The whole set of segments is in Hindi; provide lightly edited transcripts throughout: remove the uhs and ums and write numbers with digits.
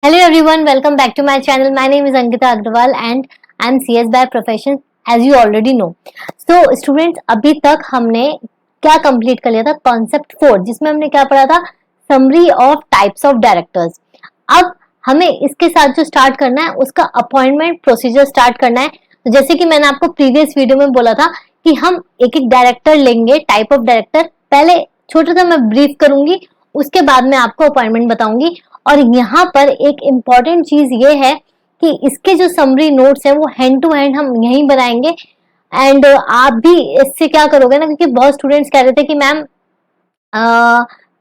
Hello everyone, welcome back to my channel. My name is Ankita Agrawal and I am CS by profession as you already know. So students, अभी तक हमने क्या कंप्लीट कर लिया था? कॉन्सेप्ट 4 जिसमें हमने क्या पढ़ा था? Summary of types of directors. अब हमें इसके साथ जो स्टार्ट करना है उसका अपॉइंटमेंट प्रोसीजर स्टार्ट करना है. तो जैसे कि मैंने आपको प्रीवियस वीडियो में बोला था कि हम एक एक डायरेक्टर लेंगे, टाइप ऑफ डायरेक्टर. पहले छोटा सा मैं ब्रीफ करूंगी, उसके बाद मैं आपको अपॉइंटमेंट बताऊंगी. और यहाँ पर एक इम्पॉर्टेंट चीज ये है कि इसके जो समरी नोट्स है वो हैंड टू हैंड हम यहीं बनाएंगे. एंड आप भी इससे क्या करोगे ना, क्योंकि बहुत स्टूडेंट्स कह रहे थे कि मैम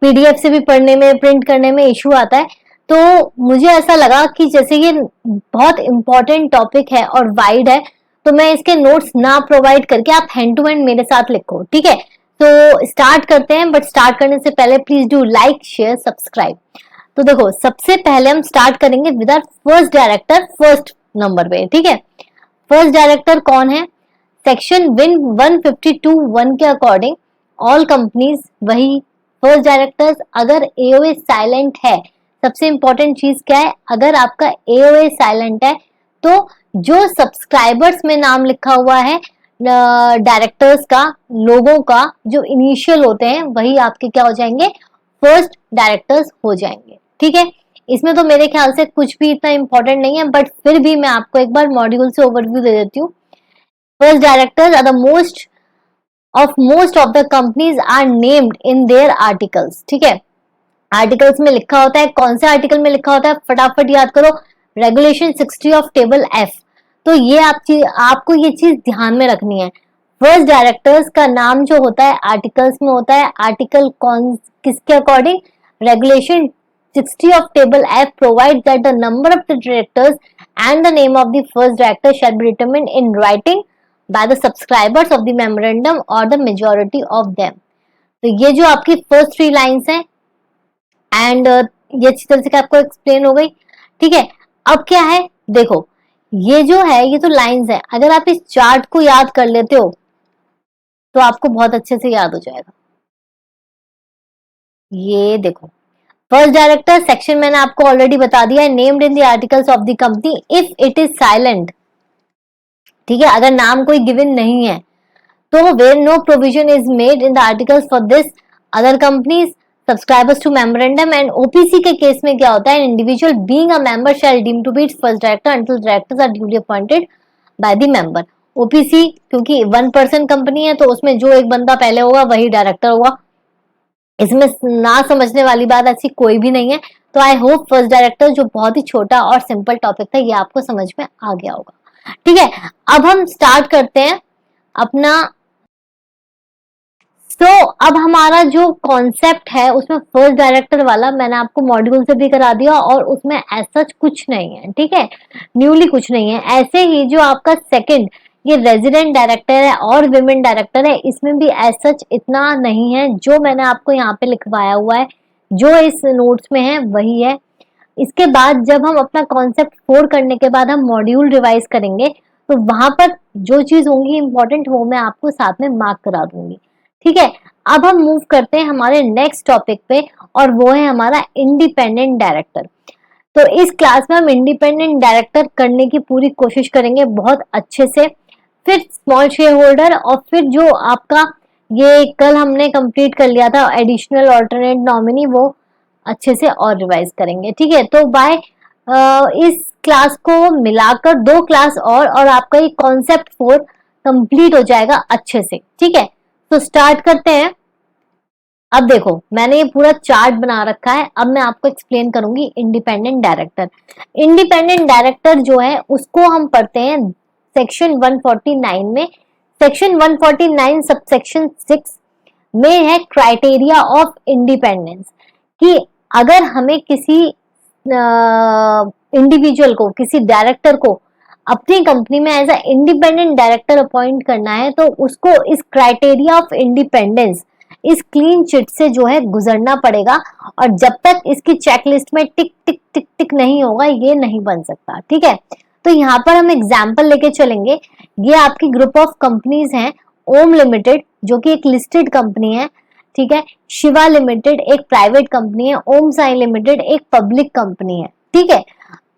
पीडीएफ से भी पढ़ने में, प्रिंट करने में इशू आता है. तो मुझे ऐसा लगा कि जैसे ये बहुत इंपॉर्टेंट टॉपिक है और वाइड है, तो मैं इसके नोट्स ना प्रोवाइड करके आप हैंड टू हैंड मेरे साथ लिखो. ठीक है, तो स्टार्ट करते हैं. बट स्टार्ट करने से पहले please do like, share, subscribe. तो देखो, सबसे पहले हम स्टार्ट करेंगे with our first director, first number पे. ठीक है, फर्स्ट डायरेक्टर कौन है? सेक्शन 152(1) के अकॉर्डिंग ऑल कंपनीज वही फर्स्ट डायरेक्टर्स. अगर एओए साइलेंट है, सबसे इंपॉर्टेंट चीज क्या है, अगर आपका एओए साइलेंट है तो जो सब्सक्राइबर्स में नाम लिखा हुआ है डायरेक्टर्स का, लोगों का जो इनिशियल होते हैं, वही आपके क्या हो जाएंगे? फर्स्ट डायरेक्टर्स हो जाएंगे. ठीक है, इसमें तो मेरे ख्याल से कुछ भी इतना इंपॉर्टेंट नहीं है, बट फिर भी मैं आपको एक बार मॉड्यूल से ओवरव्यू दे देती हूँ. First directors are the most of the companies are named in their articles. ठीक है, आर्टिकल्स में लिखा होता है. कौन से आर्टिकल में लिखा होता है? फटाफट याद करो, रेगुलेशन 60 ऑफ टेबल एफ. तो ये आपको ये चीज ध्यान में रखनी है. फर्स्ट डायरेक्टर्स का नाम जो होता है आर्टिकल्स में होता है. आर्टिकल कौन किसके according? Regulation 60 of table F provides that the number of the directors and the name of the first director shall be determined in writing by the subscribers of the memorandum or the majority of them. तो ये जो आपकी फर्स्ट 3 लाइन्स हैं, एंड ये अच्छी तरह से आपको एक्सप्लेन हो गई. ठीक है, अब क्या है, देखो ये जो है ये तो लाइन्स है. अगर आप इस चार्ट को याद कर लेते हो तो आपको बहुत अच्छे से याद हो जाएगा. ये देखो, फर्स्ट डायरेक्टर सेक्शन मैंने आपको ऑलरेडी बता दिया है, named in the articles of the company if it is silent. ठीक है, अगर नाम कोई गिवन नहीं है तो where no provision is made in the articles for this other companies subscribers to memorandum. And OPC के केस में क्या होता है? Individual being a member shall deem to be its first director until directors are duly appointed by the member. OPC क्योंकि 1 पर्सन कंपनी है, तो उसमें जो एक बंदा पहले होगा वही डायरेक्टर होगा. इसमें ना समझने वाली बात ऐसी कोई भी नहीं है. तो आई होप फर्स्ट डायरेक्टर, जो बहुत ही छोटा और सिंपल टॉपिक था, ये आपको समझ में आ गया होगा. ठीक है, अब हम स्टार्ट करते हैं अपना. अब हमारा जो कॉन्सेप्ट है उसमें फर्स्ट डायरेक्टर वाला मैंने आपको मॉड्यूल से भी करा दिया और उसमें ऐसा कुछ नहीं है. ठीक है, न्यूली कुछ नहीं है. ऐसे ही जो आपका सेकंड, ये रेजिडेंट डायरेक्टर है और विमेन डायरेक्टर है, इसमें भी ऐसा इतना नहीं है. जो मैंने आपको यहाँ पे लिखवाया हुआ है, जो इस नोट्स में है वही है. इसके बाद जब हम अपना कॉन्सेप्ट 4 करने के बाद हम मॉड्यूल रिवाइज करेंगे, तो वहां पर जो चीज होंगी इंपॉर्टेंट, वो मैं आपको साथ में मार्क करा दूंगी. ठीक है, अब हम मूव करते हैं हमारे नेक्स्ट टॉपिक पे, और वो है हमारा इंडिपेंडेंट डायरेक्टर. तो इस क्लास में हम इंडिपेंडेंट डायरेक्टर करने की पूरी कोशिश करेंगे बहुत अच्छे से. फिर स्मॉल शेयर होल्डर, और फिर जो आपका ये कल हमने कंप्लीट कर लिया था एडिशनल ऑल्टरनेट नॉमिनी, वो अच्छे से और रिवाइज करेंगे. ठीक है, तो बाय इस क्लास को मिलाकर 2 क्लास और आपका ये कॉन्सेप्ट 4 कंप्लीट हो जाएगा अच्छे से. ठीक है, तो स्टार्ट करते हैं. अब देखो, मैंने ये पूरा चार्ट बना रखा है. अब मैं आपको एक्सप्लेन करूंगी इंडिपेंडेंट डायरेक्टर. इंडिपेंडेंट डायरेक्टर जो है उसको हम पढ़ते हैं सेक्शन 149 में. सेक्शन 149 सबसेक्शन 6 में है क्राइटेरिया ऑफ इंडिपेंडेंस, कि अगर हमें किसी इंडिविजुअल को, किसी डायरेक्टर को अपनी कंपनी में as a independent director appoint करना है, तो उसको इस क्राइटेरिया ऑफ इंडिपेंडेंस, इस क्लीन चिट से जो है गुजरना पड़ेगा. और जब तक इसकी चेकलिस्ट में टिक टिक टिक टिक नहीं होगा, ये नहीं बन सकता. ठीक है, तो यहाँ पर हम एग्जाम्पल लेके चलेंगे. ये आपकी ग्रुप ऑफ कंपनीज हैं. ओम लिमिटेड जो कि एक लिस्टेड कंपनी है. ठीक है, शिवा लिमिटेड एक प्राइवेट कंपनी है. ओम साई लिमिटेड एक पब्लिक कंपनी है. ठीक है,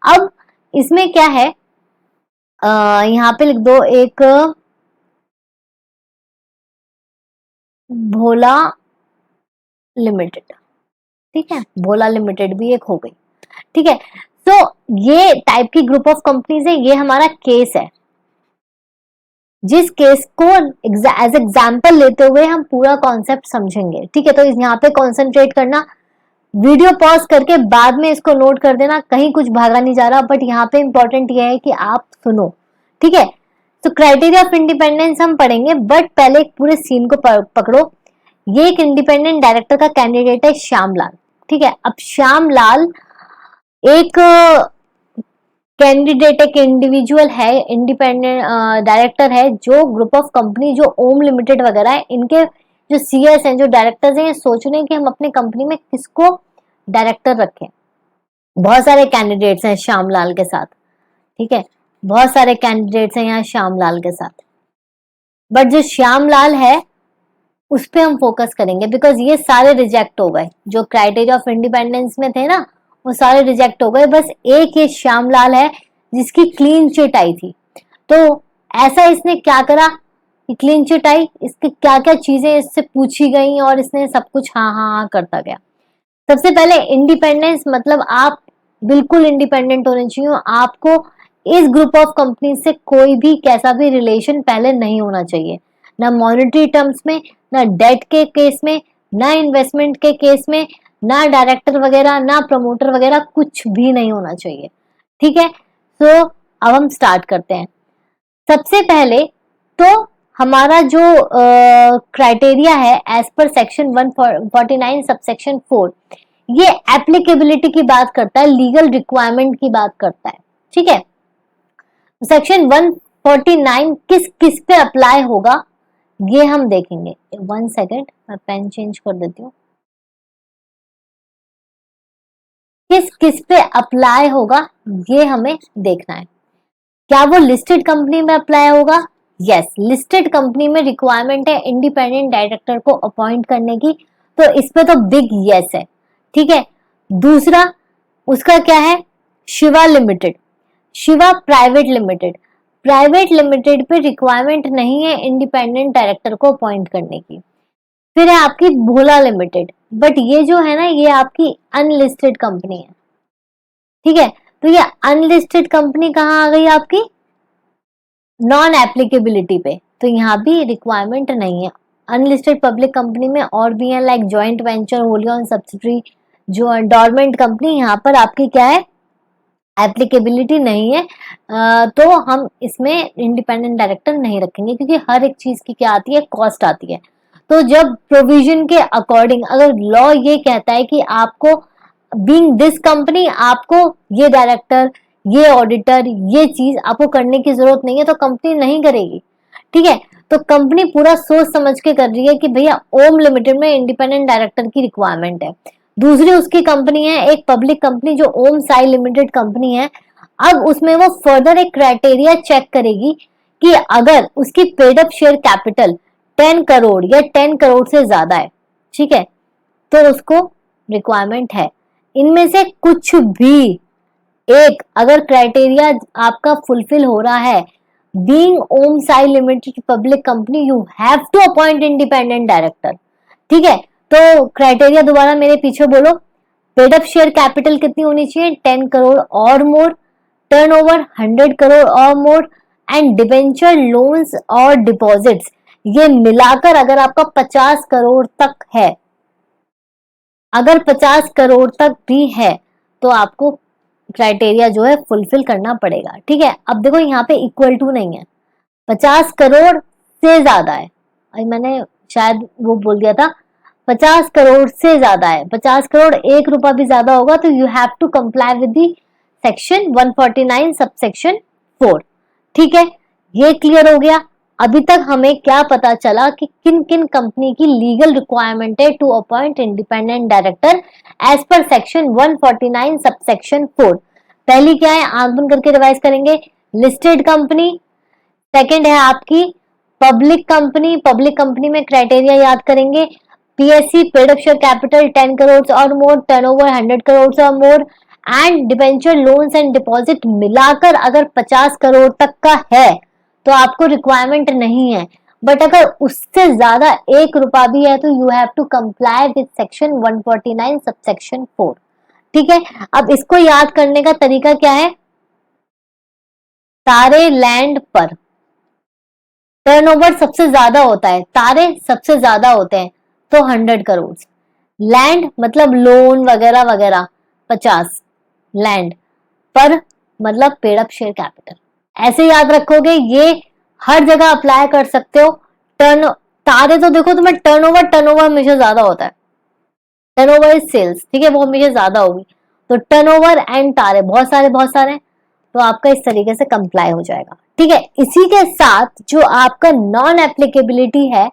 अब इसमें क्या है, यहाँ पे लिख दो एक भोला लिमिटेड। ठीक है, भोला लिमिटेड भी एक हो गई। ठीक है, तो ये टाइप की ग्रुप ऑफ कंपनीज है, ये हमारा केस है, जिस केस को एज एग्जाम्पल लेते हुए हम पूरा कॉन्सेप्ट समझेंगे। ठीक है, तो यहाँ पे कॉन्सेंट्रेट करना, वीडियो पॉज करके बाद में इसको नोट कर देना, कहीं कुछ भागा नहीं जा रहा, बट यहाँ पे इंपॉर्टेंट ये है कि आप सुनो। ठीक है, तो क्राइटेरिया ऑफ इंडिपेंडेंस हम पढ़ेंगे, बट पहले एक पूरे सीन को पकड़ो। ये एक इंडिपेंडेंट डायरेक्टर का कैंडिडेट है श्यामलाल। ठीक है, अब श्यामलाल एक कैंडिडेट, एक इंडिविजुअल है, इंडिपेंडेंट डायरेक्टर है, जो ग्रुप ऑफ कंपनी जो ओम लिमिटेड वगैरह है, इनके जो सीएस हैं, जो डायरेक्टर्स हैं, ये सोच रहे हैं कि हम अपने कंपनी में किसको डायरेक्टर रखें। बहुत सारे कैंडिडेट्स हैं श्यामलाल के साथ। ठीक है, बहुत सारे कैंडिडेट्स हैं यहाँ श्यामलाल के साथ, बट जो श्यामलाल है उस पे हम फोकस करेंगे, बिकॉज ये सारे रिजेक्ट हो गए, जो क्राइटेरिया ऑफ इंडिपेंडेंस में थे ना, वो सारे रिजेक्ट हो गए, बस एक ये श्यामलाल है जिसकी क्लीन चिट आई थी। तो ऐसा इसने क्या करा कि क्लीन चिट आई, इसकी क्या क्या चीजें इससे पूछी गई और इसने सब कुछ हाँ हाँ हाँ करता गया। सबसे पहले इंडिपेंडेंस, मतलब आप बिल्कुल इंडिपेंडेंट होने चाहिए, आपको इस ग्रुप ऑफ कंपनी से कोई भी कैसा भी रिलेशन पहले नहीं होना चाहिए, ना मॉनेटरी टर्म्स में, ना डेट के केस में, ना इन्वेस्टमेंट के केस में, ना डायरेक्टर वगैरह, ना प्रमोटर वगैरह, कुछ भी नहीं होना चाहिए। ठीक है, तो अब हम स्टार्ट करते हैं। सबसे पहले तो हमारा जो क्राइटेरिया है एज पर सेक्शन 149 सबसेक्शन 4, ये एप्लीकेबिलिटी की बात करता है, लीगल रिक्वायरमेंट की बात करता है। ठीक है, सेक्शन 149 किस किस पे अप्लाई होगा ये हम देखेंगे। 1 सेकेंड, मैं पेन चेंज कर देती हूँ। किस किस पे अप्लाई होगा ये हमें देखना है। क्या वो लिस्टेड कंपनी में अप्लाई होगा? यस, लिस्टेड कंपनी में रिक्वायरमेंट है इंडिपेंडेंट डायरेक्टर को अपॉइंट करने की, तो इस पे तो बिग यस है। ठीक है, दूसरा उसका क्या है, Shiva limited, Shiva private limited, private limited पे रिक्वायरमेंट नहीं है इंडिपेंडेंट डायरेक्टर को अपॉइंट करने की। फिर है आपकी भोला लिमिटेड, बट ये जो है ना, ये आपकी अनलिस्टेड कंपनी है। ठीक है, तो ये अनलिस्टेड कंपनी कहाँ आ गई आपकी, नॉन एप्लीकेबिलिटी पे, तो यहाँ भी रिक्वायरमेंट नहीं है। अनलिस्टेड पब्लिक कंपनी में और भी है, like joint venture, wholly owned subsidiary, जो डोरमेंट कंपनी, यहाँ पर आपकी क्या है, एप्लीकेबिलिटी नहीं है। तो हम इसमें इंडिपेंडेंट डायरेक्टर नहीं रखेंगे, क्योंकि हर एक चीज की क्या आती है, कॉस्ट आती है। तो जब प्रोविजन के अकॉर्डिंग अगर लॉ ये कहता है कि आपको बीइंग दिस कंपनी, आपको ये डायरेक्टर, ये ऑडिटर, ये चीज आपको करने की जरूरत नहीं है, तो कंपनी नहीं करेगी। ठीक है, तो कंपनी पूरा सोच समझ के कर रही है कि भैया ओम लिमिटेड में इंडिपेंडेंट डायरेक्टर की रिक्वायरमेंट है। दूसरी उसकी कंपनी है एक पब्लिक कंपनी जो ओम साई लिमिटेड कंपनी है। अब उसमें वो फर्दर एक क्राइटेरिया चेक करेगी कि अगर उसकी paid up share capital 10 crore या 10 करोड़ से ज्यादा है, ठीक है, तो उसको रिक्वायरमेंट है। इनमें से कुछ भी एक अगर क्राइटेरिया आपका फुलफिल हो रहा है, बीइंग ओम साई limited public company, you have to appoint independent director. ठीक है, तो क्राइटेरिया दोबारा मेरे पीछे बोलो, पेड अप शेयर कैपिटल कितनी होनी चाहिए, 10 करोड़ और मोर, टर्नओवर 100 करोड़ और मोर, एंड डिबेंचर लोन्स और डिपॉजिट्स, ये मिलाकर अगर आपका 50 करोड़ तक है, अगर 50 करोड़ तक भी है, तो आपको क्राइटेरिया जो है फुलफिल करना पड़ेगा। ठीक है, अब देखो यहाँ पे इक्वल टू नहीं है, 50 करोड़ से ज्यादा है, अभी मैंने शायद वो बोल दिया था, 50 करोड़ से ज्यादा है, 50 करोड़ 1 रुपया भी ज्यादा होगा तो you have to comply with the section 149 subsection 4। ठीक है, ये क्लियर हो गया। अभी तक हमें क्या पता चला कि किन किन कंपनी की लीगल रिक्वायरमेंट है to appoint independent director as per section 149 subsection 4। पहली क्या है, आंख बंद करके रिवाइज करेंगे, लिस्टेड कंपनी। सेकंड है आपकी पब्लिक कंपनी, पब्लिक कंपनी में क्राइटेरिया याद करेंगे, PSC paid up share capital 10 crore और मोर, टर्नओवर 100 करोड़ और more, and debenture loans and deposit मिलाकर अगर 50 करोड़ तक का है तो आपको रिक्वायरमेंट नहीं है, बट अगर उससे ज्यादा 1 रुपया भी है तो you have to comply with section 149 subsection 4। ठीक है, अब इसको याद करने का तरीका क्या है, सारे लैंड पर टर्नओवर सबसे ज्यादा होता है, तारे सबसे ज्यादा होते हैं, तो 100 करोड़। लैंड मतलब लोन वगैरह वगैरह 50, लैंड पर मतलब पेड अप शेयर कैपिटल, ऐसे याद रखोगे, ये हर जगह अप्लाई कर सकते हो। टर्न तारे तो देखो तुम्हें टर्नओवर, टर्नओवर हमेशा ज्यादा होता है, टर्नओवर इज सेल्स, ठीक है, वो हमेशा ज्यादा होगी, तो टर्नओवर एंड तारे बहुत सारे, तो आपका इस तरीके से कंप्लाई हो जाएगा। ठीक है, इसी के साथ जो आपका नॉन एप्लीकेबिलिटी है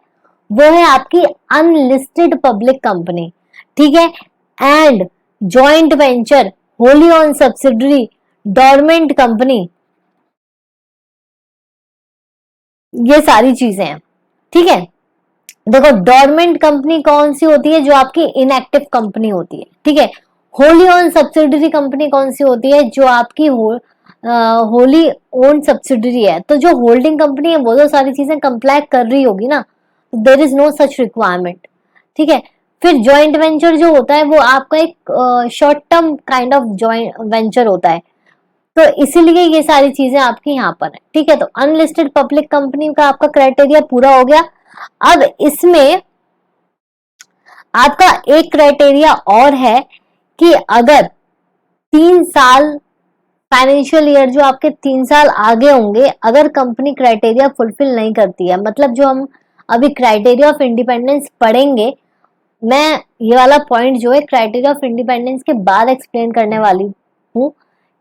वो है आपकी अनलिस्टेड पब्लिक कंपनी, ठीक है, and joint venture, wholly owned subsidiary, dormant company, ये सारी चीजें हैं। ठीक है, देखो डोरमेंट कंपनी कौन सी होती है, जो आपकी इनएक्टिव कंपनी होती है। ठीक है, होली ओन सब्सिडरी कंपनी कौन सी होती है, जो आपकी होली ओन सब्सिडरी है, तो जो होल्डिंग कंपनी है वो तो सारी चीजें कंप्लाई कर रही होगी ना, there is no such requirement. ठीक है, फिर जॉइंट वेंचर जो होता है वो आपका एक short term kind of joint venture होता है, तो इसीलिए ये सारी चीजें आपकी यहाँ पर है। ठीक है, तो अनलिस्टेड पब्लिक कंपनी का आपका क्राइटेरिया पूरा हो गया। अब इसमें आपका एक क्राइटेरिया और है कि अगर 3 साल फाइनेंशियल ईयर जो आपके 3 साल आगे होंगे, अगर कंपनी क्राइटेरिया फुलफिल नहीं करती है, मतलब जो हम अभी क्राइटेरिया ऑफ इंडिपेंडेंस पढ़ेंगे, मैं ये वाला पॉइंट जो है क्राइटेरिया ऑफ इंडिपेंडेंस के बाद एक्सप्लेन करने वाली हूँ,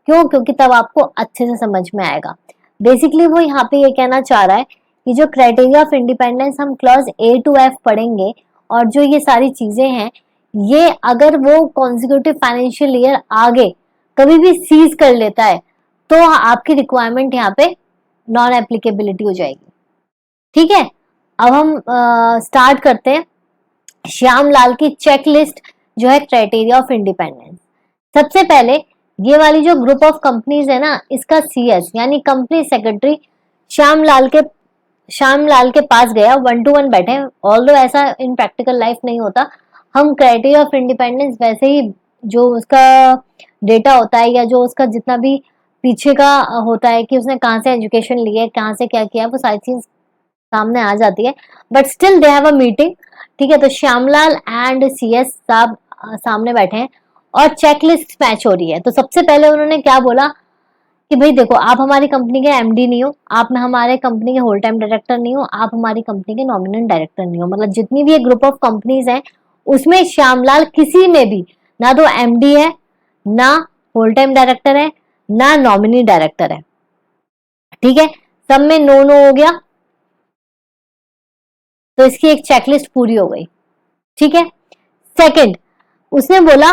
क्यों, क्योंकि तब आपको अच्छे से समझ में आएगा। बेसिकली वो यहाँ पे ये कहना चाह रहा है कि जो क्राइटेरिया ऑफ इंडिपेंडेंस हम क्लॉज A to F पढ़ेंगे, और जो ये सारी चीजें हैं, ये अगर वो कॉन्जिक्यूटिव फाइनेंशियल ईयर आगे कभी भी सीज कर लेता है तो आपकी रिक्वायरमेंट यहाँ पे नॉन एप्लीकेबिलिटी हो जाएगी। ठीक है, अब हम स्टार्ट करते हैं श्यामलाल की चेकलिस्ट जो है क्राइटेरिया ऑफ इंडिपेंडेंस। सबसे पहले ये वाली जो ग्रुप ऑफ कंपनीज है ना, इसका CS यानी कंपनी सेक्रेटरी श्यामलाल के पास गया, 1 to 1 बैठे, ऑल्दो ऐसा इन प्रैक्टिकल लाइफ नहीं होता, हम क्राइटेरिया ऑफ इंडिपेंडेंस वैसे ही जो उसका डेटा होता है या जो उसका जितना भी पीछे का होता है कि उसने कहाँ से एजुकेशन ली है, कहाँ से क्या किया, वो सारी चीज सामने आ जाती है, but still they have a meeting. ठीक है, तो श्यामलाल एंड CS साहब सामने बैठे हैं और चेकलिस्ट मैच हो रही है। तो सबसे पहले उन्होंने क्या बोला कि भाई देखो, आप हमारी कंपनी के MD नहीं हो, आप हमारे कंपनी के होल टाइम डायरेक्टर नहीं हो, आप हमारी कंपनी के नॉमिनल डायरेक्टर नहीं हो, मतलब जितनी भी ये ग्रुप ऑफ कंपनीज हैं उसमें श्यामलाल किसी में भी ना तो MD है, ना होल टाइम डायरेक्टर है, ना नॉमिनी डायरेक्टर है। ठीक है, सब में नो नो हो गया, तो इसकी एक चेकलिस्ट पूरी हो गई। ठीक है, सेकंड उसने बोला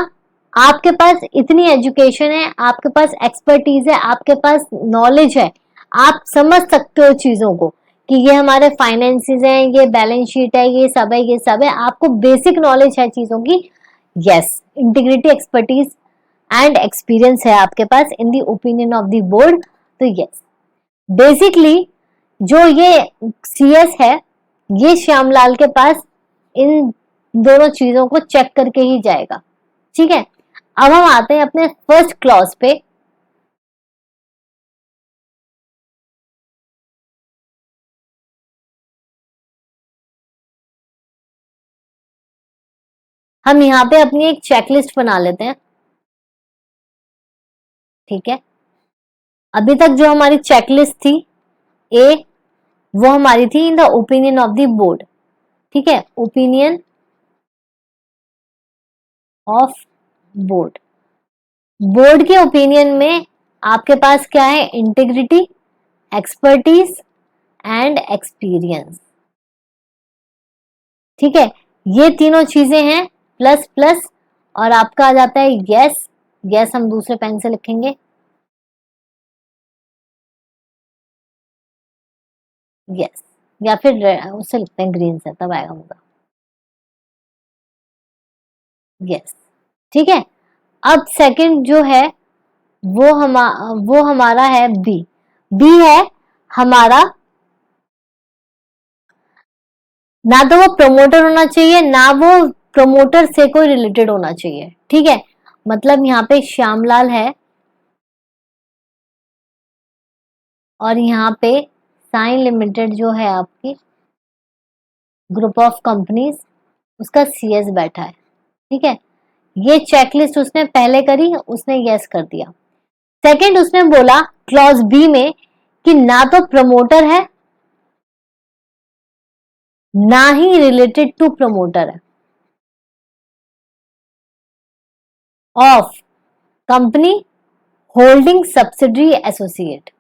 आपके पास इतनी एजुकेशन है, आपके पास एक्सपर्टीज है, आपके पास नॉलेज है, आप समझ सकते हो चीजों को कि ये हमारे फाइनेंसेस हैं, ये बैलेंस शीट है, ये सब है, ये सब है, आपको बेसिक नॉलेज है चीजों की। Yes, integrity, expertise and experience है आपके पास in the opinion of the board. तो यस, बेसिकली जो ये CS है, ये श्यामलाल के पास इन दोनों चीजों को चेक करके ही जाएगा। ठीक है, अब हम आते हैं अपने फर्स्ट क्लॉज पे। हम यहाँ पे अपनी एक चेकलिस्ट बना लेते हैं। ठीक है, अभी तक जो हमारी चेकलिस्ट थी A, वो हमारी थी इन the opinion of the board. ठीक है, ओपिनियन ऑफ बोर्ड, बोर्ड के ओपिनियन में आपके पास क्या है, इंटीग्रिटी, एक्सपर्टीज एंड एक्सपीरियंस। ठीक है, ये तीनों चीजें हैं, प्लस प्लस, और आपका आ जाता है यस। यस हम दूसरे पेन से लिखेंगे, यस, या फिर उससे लिखते हैं ग्रीन से, तब आएगा मजा। यस, ठीक है, अब सेकंड जो है वो हमारा है बी। बी है हमारा, ना तो वो प्रमोटर होना चाहिए, ना वो प्रमोटर से कोई रिलेटेड होना चाहिए। ठीक है, मतलब यहाँ पे श्यामलाल है और यहाँ पे साइन लिमिटेड जो है आपकी ग्रुप ऑफ कंपनीज, उसका सीएस बैठा है। ठीक है, ये चेकलिस्ट उसने पहले करी, उसने यस कर दिया। सेकंड उसने बोला क्लॉज बी में कि ना तो प्रमोटर है ना ही रिलेटेड टू प्रमोटर है of company holding subsidiary associate.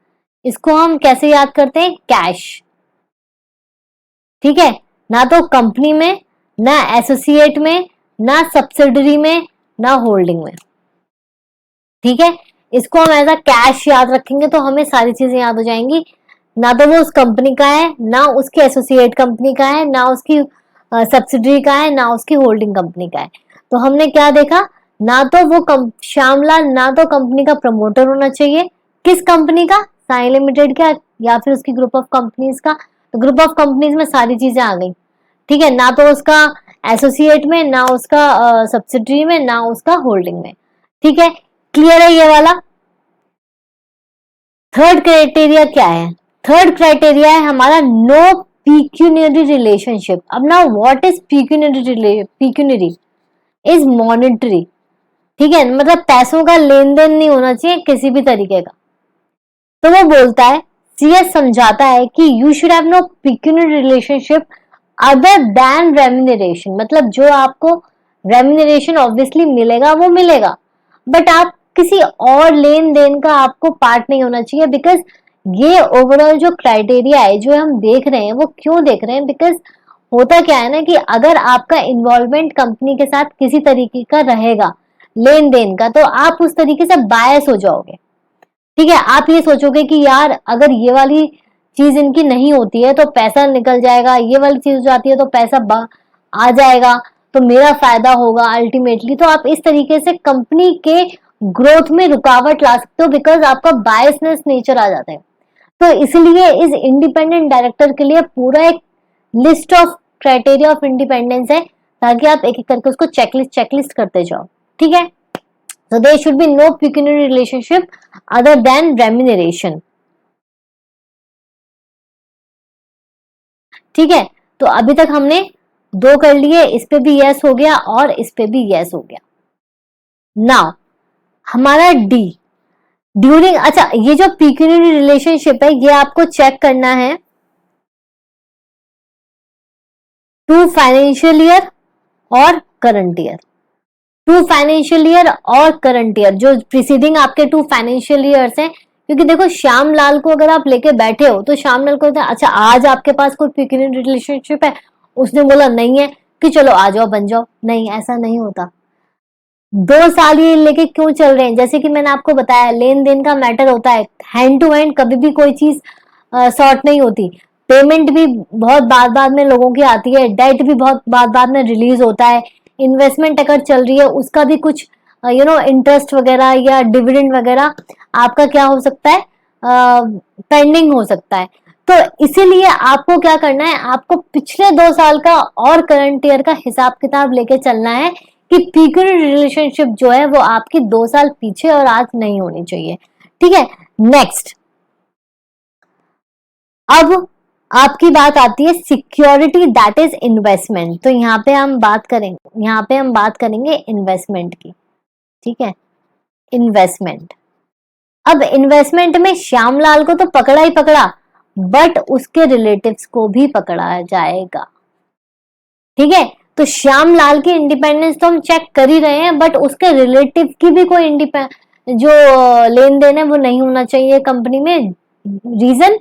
इसको हम कैसे याद करते हैं, कैश। ठीक है, ना तो कंपनी में, ना एसोसिएट में, ना सब्सिडरी में, ना होल्डिंग में। ठीक है, इसको हम एज अ कैश याद रखेंगे तो हमें सारी चीजें याद हो जाएंगी। ना तो वो उस कंपनी का है, ना उसकी एसोसिएट कंपनी का है, ना उसकी सब्सिडरी का है, ना उसकी होल्डिंग कंपनी का है। तो हमने क्या देखा, ना तो वो श्यामलाल ना तो कंपनी का प्रमोटर होना चाहिए, किस कंपनी का, साई लिमिटेड का, या फिर उसकी ग्रुप ऑफ कंपनीज का। तो ग्रुप ऑफ कंपनीज में सारी चीजें आ गई। ठीक है, ना तो उसका एसोसिएट में, ना उसका सब्सिडरी में, ना उसका होल्डिंग में। ठीक है, क्लियर है ये वाला। थर्ड क्राइटेरिया क्या है, थर्ड क्राइटेरिया है हमारा नो पिक्यूनरी रिलेशनशिप। अब ना what is pecuniary, pecuniary is monetary. ठीक है, मतलब पैसों का लेन देन नहीं होना चाहिए किसी भी तरीके का। तो वो बोलता है, सीएस समझाता है कि you should have no pecuniary relationship other than remuneration. मतलब जो आपको रेम्यूनरेशन ऑब्वियसली मिलेगा वो मिलेगा, बट आप किसी और लेन देन का आपको पार्ट नहीं होना चाहिए। बिकॉज ये ओवरऑल जो क्राइटेरिया है जो हम देख रहे हैं, वो क्यों देख रहे हैं, बिकॉज होता क्या है ना कि अगर आपका इन्वॉल्वमेंट कंपनी के साथ किसी तरीके का रहेगा लेन देन का, तो आप उस तरीके से बायस हो जाओगे। ठीक है, आप ये सोचोगे कि यार अगर ये वाली चीज इनकी नहीं होती है तो पैसा निकल जाएगा, ये वाली चीज हो जाती है तो पैसा आ जाएगा, तो मेरा फायदा होगा अल्टीमेटली। तो आप इस तरीके से कंपनी के ग्रोथ में रुकावट ला सकते हो, बिकॉज आपका बायसनेस नेचर आ जाता है। तो इसलिए इस इंडिपेंडेंट डायरेक्टर के लिए पूरा एक list of criteria of independence है, ताकि आप एक एक करके उसको चेकलिस्ट चेकलिस्ट करते जाओ। ठीक है, so there should be no pecuniary relationship other than remuneration. ठीक है, तो अभी तक हमने दो कर लिए, इस पे भी यस हो गया और इस पे भी यस हो गया। नाउ हमारा डी, ड्यूरिंग, अच्छा ये जो पिक्यूनरी रिलेशनशिप है ये आपको चेक करना है टू फाइनेंशियल ईयर और current year. Two financial year और करंट ईयर, जो प्रीसीडिंग आपके टू फाइनेंशियल ईयर्स हैं। क्योंकि देखो श्याम लाल को अगर आप लेके बैठे हो तो श्याम लाल को होता है अच्छा आज आपके पास कोई पिक्यूनरी रिलेशनशिप है, उसने बोला नहीं है कि चलो आ जाओ बन जाओ, नहीं ऐसा नहीं होता। 2 साल ये लेके क्यों चल रहे हैं, जैसे कि मैंने आपको बताया लेन देन का मैटर होता है, हैंड टू हैंड कभी भी कोई चीज सॉर्ट नहीं होती। पेमेंट भी बहुत बाद बाद में लोगों की आती है, डेट भी बहुत बाद बाद में रिलीज होता है, इन्वेस्टमेंट अगर चल रही है उसका भी कुछ इंटरेस्ट वगैरह या डिविडेंड वगैरह आपका क्या हो सकता है, पेंडिंग हो सकता है। तो इसीलिए आपको क्या करना है, आपको पिछले 2 साल का और करंट ईयर का हिसाब किताब लेके चलना है कि पिक्यूनरी रिलेशनशिप जो है वो आपकी 2 साल पीछे और आज नहीं होनी चाहिए। ठीक है, नेक्स्ट अब आपकी बात आती है सिक्योरिटी दैट इज इन्वेस्टमेंट। तो यहाँ पे हम बात करेंगे इन्वेस्टमेंट की। ठीक है, इन्वेस्टमेंट, अब इन्वेस्टमेंट में श्यामलाल को तो पकड़ा ही पकड़ा, बट उसके रिलेटिव्स को भी पकड़ा जाएगा। ठीक है, तो श्यामलाल की इंडिपेंडेंस तो हम चेक कर ही रहे हैं, बट उसके रिलेटिव की भी कोई जो लेन देन है वो नहीं होना चाहिए कंपनी में। रीजन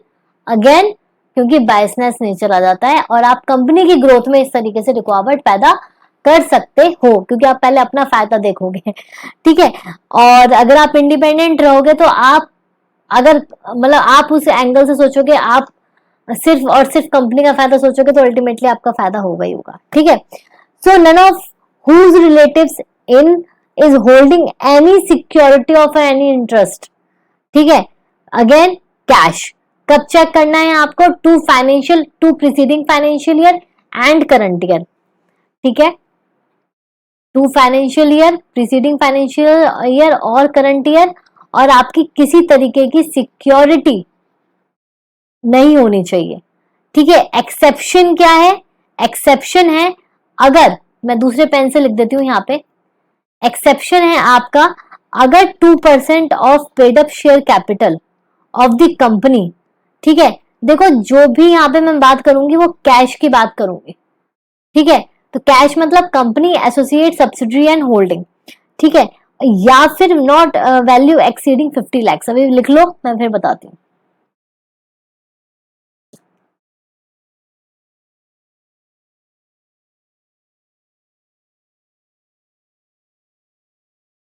अगेन क्योंकि बायसनेस नेचर आ जाता है और आप कंपनी की ग्रोथ में इस तरीके से रुकावट पैदा कर सकते हो, क्योंकि आप पहले अपना फायदा देखोगे। ठीक है, और अगर आप इंडिपेंडेंट रहोगे तो आप अगर मतलब आप उस एंगल से सोचोगे, आप सिर्फ और सिर्फ कंपनी का फायदा सोचोगे तो अल्टीमेटली आपका फायदा होगा ही होगा। ठीक है, so none of whose relatives in is holding any security of any interest, ठीक है। अगेन कैश कब चेक करना है आपको, two preceding financial year and current year, ठीक है। Two financial year, preceding financial year और करंट ईयर, और आपकी किसी तरीके की सिक्योरिटी नहीं होनी चाहिए, ठीक है। एक्सेप्शन क्या है, एक्सेप्शन है, अगर मैं दूसरे पेन से लिख देती हूं यहां पे, एक्सेप्शन है आपका अगर 2% of paid up share capital of the company, ठीक है। देखो जो भी यहां पे मैं बात करूंगी वो कैश की बात करूंगी, ठीक है। तो कैश मतलब company, associate, subsidiary and holding, ठीक है। या फिर नॉट वैल्यू एक्सीडिंग 50 लाख, अभी लिख लो मैं फिर बताती हूँ।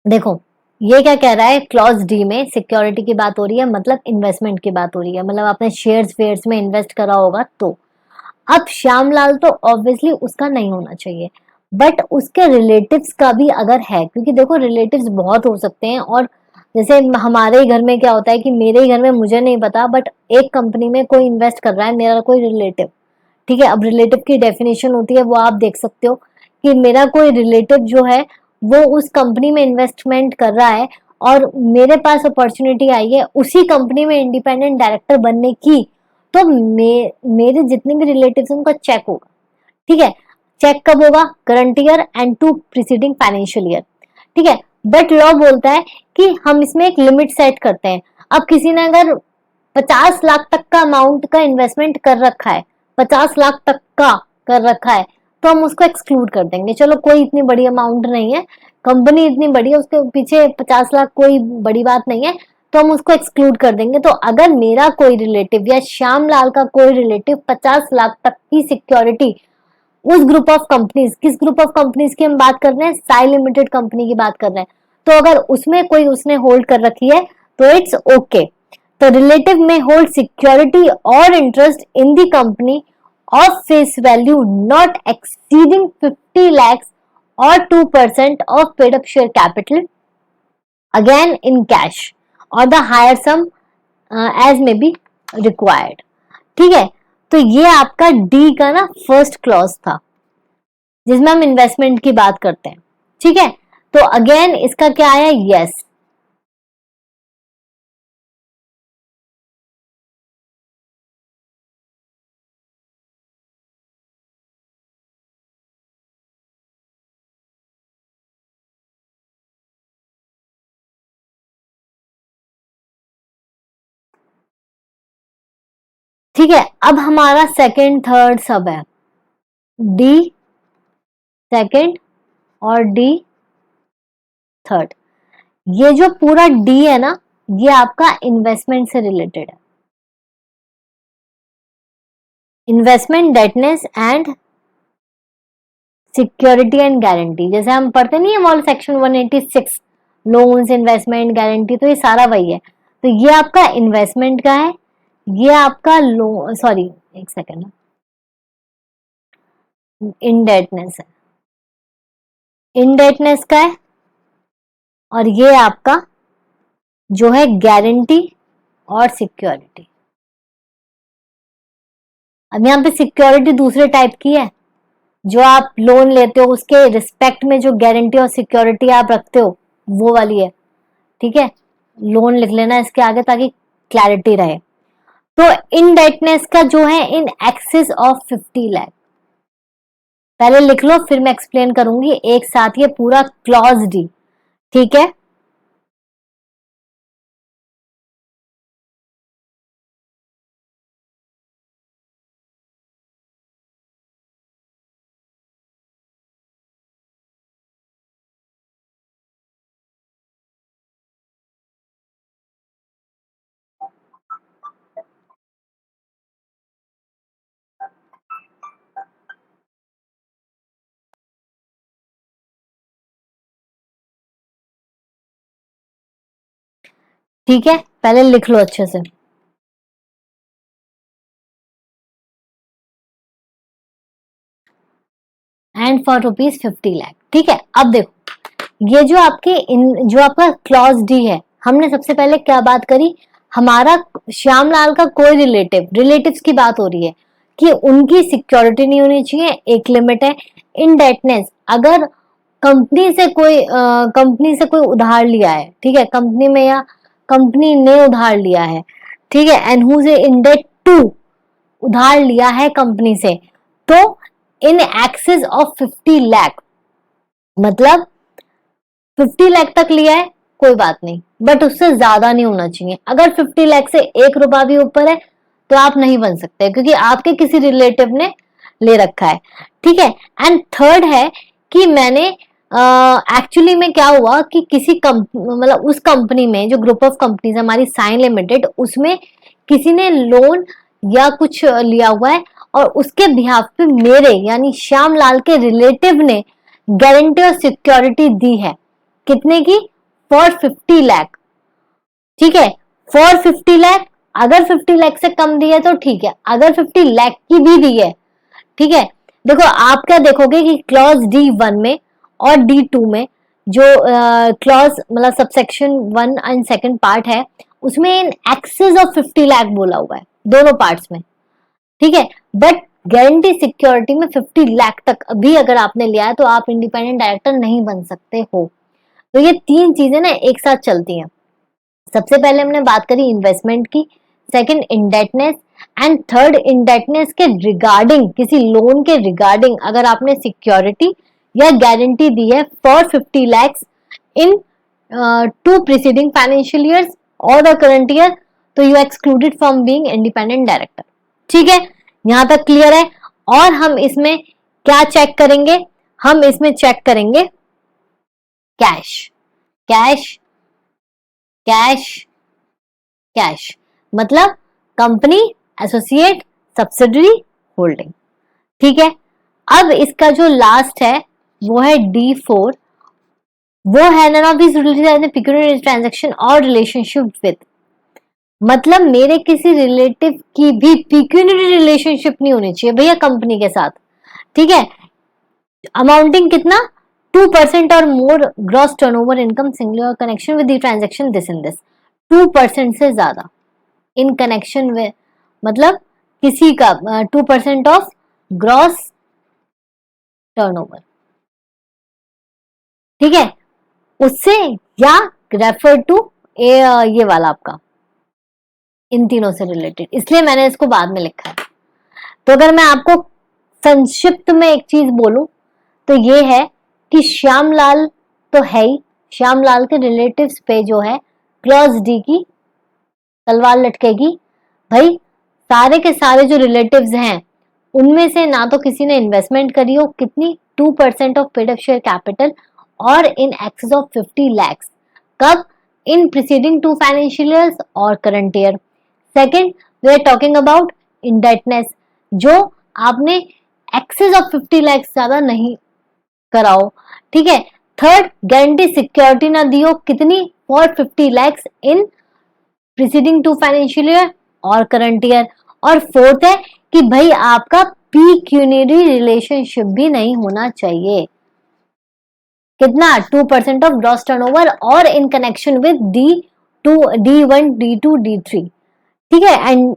देखो ये क्या कह रहा है, क्लॉज डी में सिक्योरिटी की बात हो रही है, मतलब इन्वेस्टमेंट की बात हो रही है, मतलब आपने शेयर्स वेयर्स में इन्वेस्ट करा होगा तो। अब श्यामलाल तो ऑब्वियसली उसका नहीं होना चाहिए, बट उसके रिलेटिव्स का भी अगर है, क्योंकि देखो रिलेटिव्स बहुत हो सकते हैं, और जैसे हमारे ही घर में क्या होता है कि मेरे ही घर में मुझे नहीं पता, बट एक कंपनी में कोई इन्वेस्ट कर रहा है मेरा कोई रिलेटिव, ठीक है। अब रिलेटिव की डेफिनेशन होती है वो आप देख सकते हो कि मेरा कोई रिलेटिव जो है वो उस कंपनी में इन्वेस्टमेंट कर रहा है, और मेरे पास अपॉर्चुनिटी आई है उसी कंपनी में इंडिपेंडेंट डायरेक्टर बनने की, तो मेरे जितने भी रिलेटिव्स हैं उनका चेक होगा, ठीक है। चेक कब होगा, current year and to preceding financial year, ठीक है। बट लॉ बोलता है कि हम इसमें एक लिमिट सेट करते हैं। अब किसी ने अगर 50 लाख तक का अमाउंट का इन्वेस्टमेंट कर रखा है, 50 लाख तक का कर रखा है, तो हम उसको एक्सक्लूड कर देंगे, चलो कोई इतनी बड़ी अमाउंट नहीं है, कंपनी इतनी बड़ी है उसके पीछे 50 लाख कोई बड़ी बात नहीं है, तो हम उसको एक्सक्लूड कर देंगे। तो अगर मेरा कोई रिलेटिव या श्यामलाल का कोई रिलेटिव 50 लाख तक की सिक्योरिटी उस ग्रुप ऑफ कंपनीज, किस ग्रुप ऑफ कंपनीज की हम बात कर रहे हैं, साई लिमिटेड कंपनी की बात कर रहे हैं, तो अगर उसमें कोई उसने होल्ड कर रखी है तो इट्स ओके। तो रिलेटिव में होल्ड सिक्योरिटी और interest in the company of face value not exceeding 50 lakhs or 2% of paid up share capital again in cash or the higher sum as may be required, ठीक है। तो ये आपका डी का ना फर्स्ट क्लॉज था जिसमें हम इन्वेस्टमेंट की बात करते हैं, ठीक है। तो अगेन इसका क्या आया, यस। ठीक है, अब हमारा सेकंड थर्ड सब है, डी सेकंड और डी थर्ड। ये जो पूरा डी है ना, ये आपका इन्वेस्टमेंट से रिलेटेड है, investment, indebtedness and security and guarantee, जैसे हम पढ़ते नहीं है वो सेक्शन 186, लोन्स, इन्वेस्टमेंट, गारंटी, तो ये सारा वही है। तो ये आपका इन्वेस्टमेंट का है, ये आपका लो सॉरी एक सेकेंड, इनडेटनेस है, इनडेटनेस का है, और ये आपका जो है गारंटी और सिक्योरिटी। अब यहाँ पे सिक्योरिटी दूसरे टाइप की है, जो आप लोन लेते हो उसके रिस्पेक्ट में जो गारंटी और सिक्योरिटी आप रखते हो वो वाली है, ठीक है। लोन लिख लेना इसके आगे ताकि क्लैरिटी रहे। तो इनडेटनेस का जो है इन एक्सेस ऑफ 50 लाख, पहले लिख लो फिर मैं एक्सप्लेन करूंगी एक साथ ये पूरा क्लॉज डी, ठीक है। ठीक है, पहले लिख लो अच्छे से। एंड फॉर रुपीज 50 लाख, ठीक है। अब देखो ये जो जो आपका क्लॉज डी है, हमने सबसे पहले क्या बात करी, हमारा श्यामलाल का कोई रिलेटिव्स की बात हो रही है कि उनकी सिक्योरिटी नहीं होनी चाहिए, एक लिमिट है। इनडेटनेस, अगर कंपनी से कोई उधार लिया है, ठीक है, कंपनी में या कंपनी ने उधार लिया है, ठीक है, and who is indebted to, उधार लिया है कंपनी से, तो इन एक्सेस ऑफ 50 लाख, मतलब 50 लाख तक लिया है कोई बात नहीं, बट उससे ज्यादा नहीं होना चाहिए। अगर 50 लाख से 1 रुपया भी ऊपर है तो आप नहीं बन सकते, क्योंकि आपके किसी रिलेटिव ने ले रखा है, ठीक है। एंड थर्ड है कि मैंने एक्चुअली में क्या हुआ कि मतलब उस कंपनी में, जो ग्रुप ऑफ कंपनीज हमारी साइन लिमिटेड, उसमें किसी ने लोन या कुछ लिया हुआ है और उसके बिहाफ पे मेरे यानी श्यामलाल के रिलेटिव ने गारंटी और सिक्योरिटी दी है, कितने की, फॉर 50 लाख, ठीक है, फॉर 50 लाख। अगर 50 लाख से कम दी है तो ठीक है, अगर 50 लाख की भी दी है, ठीक है। देखो आप क्या देखोगे कि क्लॉज D1 में और D2 में जो क्लॉज मतलब सबसेक्शन 1 एंड सेकंड पार्ट है, उसमें इन एक्सेस ऑफ 50 लाख बोला हुआ है दोनों पार्ट्स में, ठीक है। बट गारंटी सिक्योरिटी में 50 लाख तक अभी अगर आपने लिया है तो आप इंडिपेंडेंट डायरेक्टर नहीं बन सकते हो। तो ये तीन चीजें ना एक साथ चलती हैं। सबसे पहले हमने बात करी इन्वेस्टमेंट की, second indebtedness, and third indebtedness के रिगार्डिंग, किसी लोन के रिगार्डिंग अगर आपने सिक्योरिटी या गारंटी दी है for 50 lakhs in 2 preceding financial years और द करंट ईयर, तो you excluded from being independent director. ठीक है, यहां तक क्लियर है। और हम इसमें क्या चेक करेंगे, हम इसमें चेक करेंगे कैश, कैश, कैश, कैश, मतलब कंपनी, एसोसिएट, सब्सिडरी, होल्डिंग। ठीक है, अब इसका जो लास्ट है वो है D4, वो है नन ऑफ दिस पिक्यूनियरी ट्रांजैक्शन और रिलेशनशिप विद, मतलब मेरे किसी रिलेटिव की भी पिक्यूनियरी रिलेशनशिप नहीं होनी चाहिए भैया कंपनी के साथ। ठीक है, अमाउंटिंग कितना, 2% और more gross turnover income singular connection with the transaction this in this, 2% से ज्यादा इन कनेक्शन विद, मतलब किसी का 2% ऑफ ग्रॉस टर्नओवर, ठीक है, उससे, या रेफर टू ये वाला आपका, इन तीनों से रिलेटेड, इसलिए मैंने इसको बाद में लिखा है। तो अगर मैं आपको संक्षिप्त में एक चीज बोलूं तो ये है कि श्यामलाल तो है ही, श्यामलाल के रिलेटिव्स पे जो है क्लॉज डी की तलवार लटकेगी भाई। सारे के सारे जो रिलेटिव्स हैं उनमें से ना तो किसी ने इन्वेस्टमेंट करी हो, कितनी, 2% of paid up share capital और इन एक्सेस ऑफ 50 lakhs, कब, इन प्रीसीडिंग 2 फाइनेंशियल ईयर्स और current year. Second, we are talking about indebtedness, जो आपने एक्सेस ऑफ 50 lakhs ज्यादा नहीं कराओ, ठीक है। थर्ड, गारंटी सिक्योरिटी ना दियो, कितनी, for 50 lakhs in preceding 2 financial year और करंट ईयर। और फोर्थ है कि भाई आपका पिक्यूनियरी रिलेशनशिप भी नहीं होना चाहिए, कितना, 2% ऑफ ग्रॉस टर्नओवर और in connection with D2, D1, D2, D3, ठीक है, एंड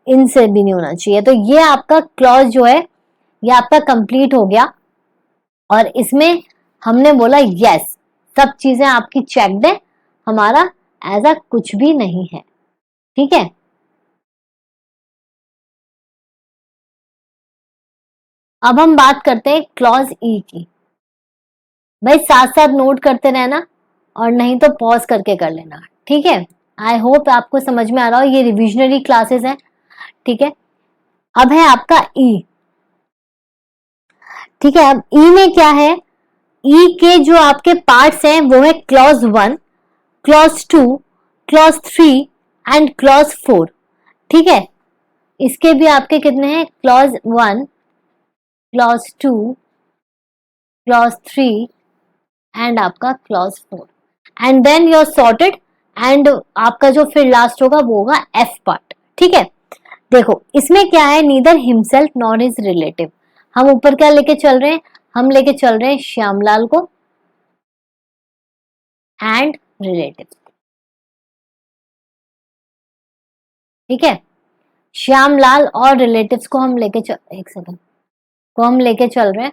इनसे भी नहीं होना चाहिए। तो ये आपका क्लॉज जो है ये आपका कंप्लीट हो गया, और इसमें हमने बोला यस, सब चीजें आपकी चेक्ड है, हमारा ऐसा कुछ भी नहीं है, ठीक है। अब हम बात करते हैं क्लॉज ई की। भाई साथ साथ नोट करते रहना और नहीं तो पॉज करके कर लेना, ठीक है। आई होप आपको समझ में आ रहा हो, ये रिविजनरी क्लासेस हैं, ठीक है। अब है आपका ई, ठीक है। अब ई में क्या है, ई के जो आपके पार्ट्स हैं वो है clause 1, clause 2, clause 3 and clause 4, ठीक है। इसके भी आपके कितने हैं, क्लॉज 1, क्लॉज 2, क्लॉज 3 एंड आपका clause 4, and then you are sorted, and आपका जो फिर लास्ट होगा वो होगा एफ पार्ट, ठीक है। देखो इसमें क्या है, neither himself nor his relative, हम ऊपर क्या लेके चल रहे हैं, हम लेके चल रहे हैं श्यामलाल को, एंड रिलेटिव्स। ठीक है, श्यामलाल और रिलेटिव्स को हम लेके चल, एक सेकंड, को हम लेके चल रहे हैं।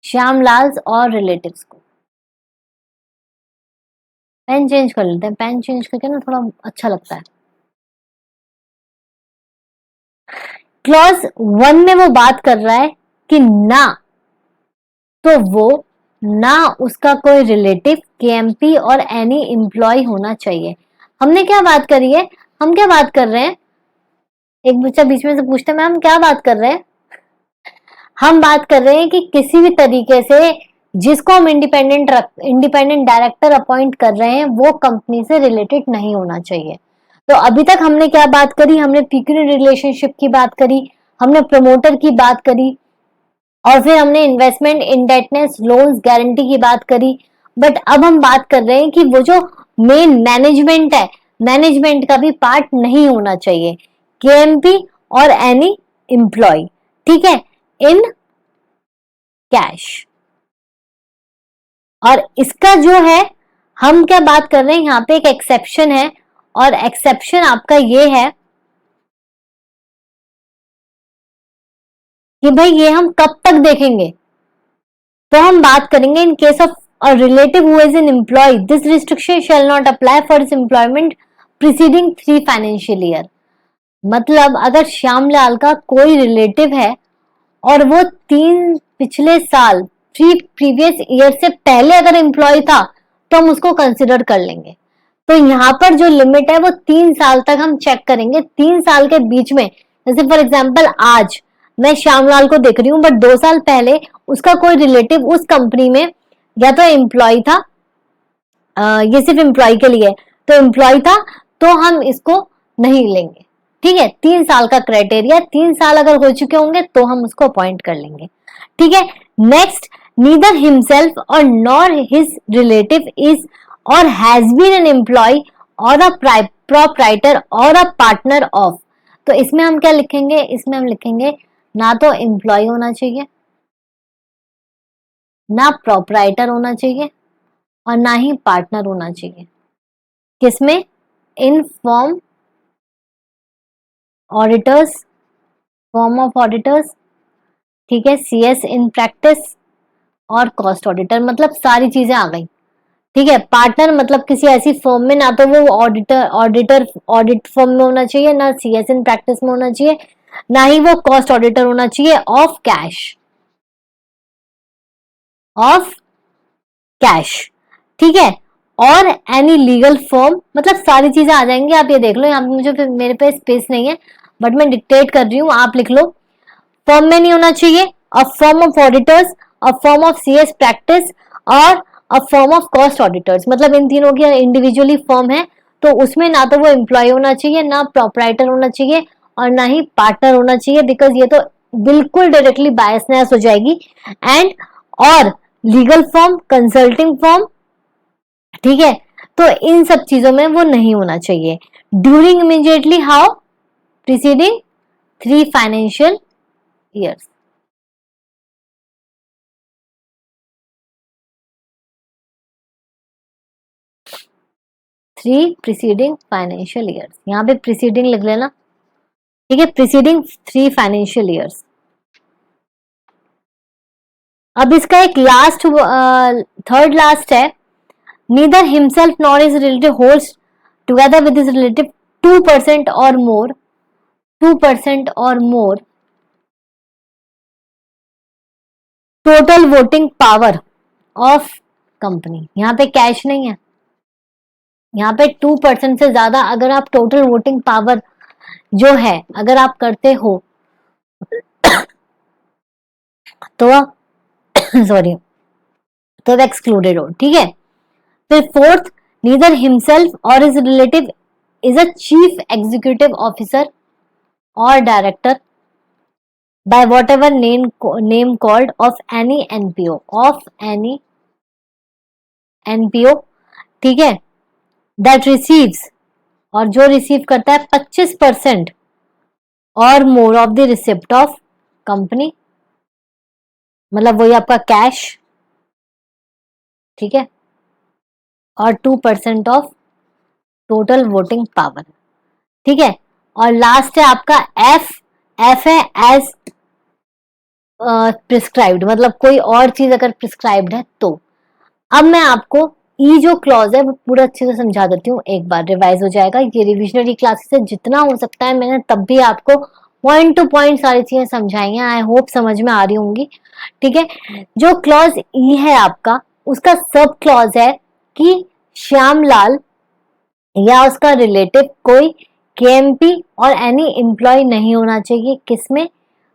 श्यामलाल और रिलेटिव्स को, पेन चेंज कर लेते हैं, पेन चेंज करके ना थोड़ा अच्छा लगता है। क्लॉज 1 में वो बात कर रहा है कि ना तो वो ना उसका कोई रिलेटिव, केएमपी और एनी एम्प्लॉय होना चाहिए। हमने क्या बात करी है, हम क्या बात कर रहे हैं, एक बच्चा बीच में से पूछता है मैम क्या बात कर रहे हैं, हम बात कर रहे हैं कि किसी भी तरीके से जिसको हम इंडिपेंडेंट डायरेक्टर अपॉइंट कर रहे हैं वो कंपनी से रिलेटेड नहीं होना चाहिए। तो अभी तक हमने क्या बात करी, हमने पीक्यूरी रिलेशनशिप की बात करी, हमने प्रमोटर की बात करी, और फिर हमने इन्वेस्टमेंट, इंडेटनेस, लोन्स, गारंटी की बात करी। बट अब हम बात कर रहे हैं कि वो जो मेन मैनेजमेंट है, मैनेजमेंट का भी पार्ट नहीं होना चाहिए, केएमपी और एनी एम्प्लॉय। ठीक है, इन कैश। और इसका जो है, हम क्या बात कर रहे हैं, यहाँ पे एक एक्सेप्शन है, और एक्सेप्शन आपका ये है कि भाई ये हम कब तक देखेंगे, तो हम बात करेंगे in case of a relative who is an employee, this restriction shall not apply for his employment preceding 3 financial year। मतलब अगर श्यामलाल का कोई रिलेटिव है और वो 3 पिछले साल, 3 प्रीवियस ईयर से पहले अगर एम्प्लॉय था तो हम उसको कंसिडर कर लेंगे। तो यहाँ पर जो लिमिट है वो 3 साल तक हम चेक करेंगे। 3 साल के बीच में, जैसे फॉर एग्जाम्पल आज मैं श्यामलाल को देख रही हूँ, बट 2 साल पहले उसका कोई रिलेटिव उस कंपनी में या तो एम्प्लॉय था, ये सिर्फ एम्प्लॉय के लिए, तो एम्प्लॉय था, तो हम इसको नहीं लेंगे। ठीक है, 3 साल का क्राइटेरिया, 3 साल अगर हो चुके होंगे तो हम उसको अपॉइंट कर लेंगे। ठीक है, नेक्स्ट, नीदर हिमसेल्फ और नॉर हिज रिलेटिव इज और हैज बीन एन एम्प्लॉय और अ प्रोप्राइटर और अ पार्टनर ऑफ। तो इसमें हम क्या लिखेंगे, इसमें हम लिखेंगे ना तो एम्प्लॉय होना चाहिए, ना प्रोप्राइटर होना चाहिए, और ना ही पार्टनर होना चाहिए। किसमें, in form auditors, form of auditors. ठीक है, सीएस इन प्रैक्टिस और कॉस्ट ऑडिटर, मतलब सारी चीजें आ गई। ठीक है, पार्टनर मतलब किसी ऐसी फर्म में ना तो वो ऑडिट फर्म में होना चाहिए, ना सीएस इन प्रैक्टिस में होना चाहिए, ना ही वो कॉस्ट ऑडिटर होना चाहिए ऑफ कैश, ऑफ कैश। ठीक है, और एनी लीगल फॉर्म, मतलब सारी चीजें आ जाएंगी। आप ये देख लो, यहाँ पे मुझे, मेरे पे स्पेस नहीं है बट मैं डिक्टेट कर रही हूँ, आप लिख लो। फॉर्म में नहीं होना चाहिए, a form of auditors, a form of CS practice और a form of cost auditors. मतलब इन तीनों की इंडिविजुअली फॉर्म है, तो उसमें ना तो वो एम्प्लॉय होना चाहिए, ना प्रोप्राइटर होना चाहिए, और ना ही पार्टनर होना चाहिए, बिकॉज ये तो बिल्कुल डायरेक्टली बायसनेस हो जाएगी। एंड और लीगल फॉर्म, कंसल्टिंग फॉर्म, ठीक है, तो इन सब चीजों में वो नहीं होना चाहिए। During immediately how, preceding 3 financial years. 3 preceding financial years, यहाँ पे प्रीसीडिंग लिख लेना। ठीक है, प्रीसीडिंग 3 फाइनेंशियल ईयर्स। अब इसका एक लास्ट, थर्ड लास्ट है, neither himself nor is relative holds together with his relative 2% और मोर, 2% और more total voting power of company. यहाँ पे कैश नहीं है, यहाँ पे 2% से ज्यादा अगर आप टोटल वोटिंग पावर जो है अगर आप करते हो तो सॉरी, तो एक्सक्लूडेड हो। ठीक है, फिर फोर्थ, नीदर हिमसेल्फ और his relative is a chief executive officer और director by whatever name called of any NPO, of any NPO. ठीक है, दैट रिसीव्स, और जो रिसीव करता है 25% और more of the receipt of company मतलब वही आपका कैश, ठीक है, और 2% ऑफ टोटल वोटिंग पावर, ठीक है। और लास्ट है आपका एफ, एफ है एज प्रिस्क्राइब्ड, मतलब कोई और चीज अगर प्रिस्क्राइब्ड है तो। अब मैं आपको ई जो क्लॉज है वो पूरा अच्छे से समझा देती हूँ, एक बार रिवाइज हो जाएगा। ये रिविजनरी क्लासेस से जितना हो सकता है मैंने तब भी आपको पॉइंट टू पॉइंट सारी चीजें समझाई हैं, आई होप समझ में आ रही होंगी, ठीक है। जो क्लॉज ई है आपका, उसका सब क्लॉज है कि श्यामलाल या उसका रिलेटिव कोई केएमपी और एनी एम्प्लॉय नहीं होना चाहिए, किसमें,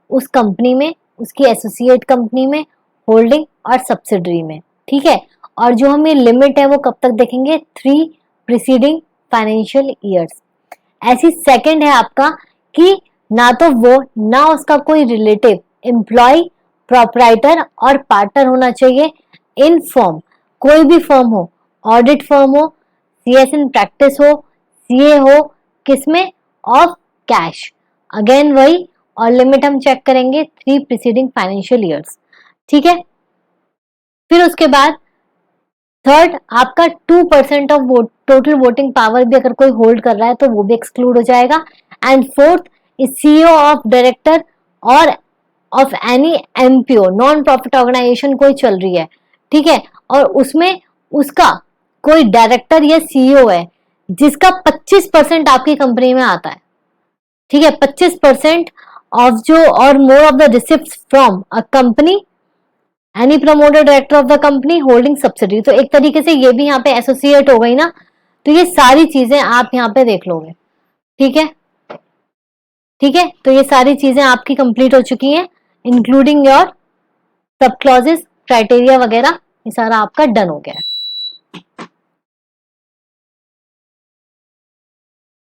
उस कंपनी में, उसकी एसोसिएट कंपनी में, होल्डिंग और सब्सिडरी में, ठीक है। और जो हमें लिमिट है वो कब तक देखेंगे, 3 प्रीसीडिंग फाइनेंशियल ईयर्स। ऐसी सेकंड है आपका कि ना तो वो ना उसका कोई रिलेटिव एम्प्लॉय, प्रोपराइटर और पार्टनर होना चाहिए इन फर्म, कोई भी फर्म हो, ऑडिट फर्म हो, सीएस इन प्रैक्टिस हो, सीए हो, किसमें, ऑफ कैश, अगेन वही। और लिमिट हम चेक करेंगे 3 प्रीसीडिंग फाइनेंशियल ईयर्स, ठीक है। फिर उसके बाद थर्ड आपका 2% ऑफ टोटल वोटिंग पावर भी अगर कोई होल्ड कर रहा है तो वो भी एक्सक्लूड हो जाएगा। And fourth is CEO of director और of any MPO, non profit organisation कोई चल रही है, ठीक है, और उसमें उसका कोई डायरेक्टर या सीईओ है जिसका 25% आपकी कंपनी में आता है, ठीक है, 25% ऑफ जो और more of the receipt from a company, any promoter director of the company, holding subsidy. तो एक तरीके से ये भी यहाँ पे एसोसिएट हो गई ना, तो ये सारी चीजें आप यहाँ पे देख लोगे, ठीक है, ठीक है। तो ये सारी चीजें आपकी कंप्लीट हो चुकी हैं, इंक्लूडिंग योर सब क्लॉजेस, क्राइटेरिया वगैरह, ये सारा आपका डन हो गया है।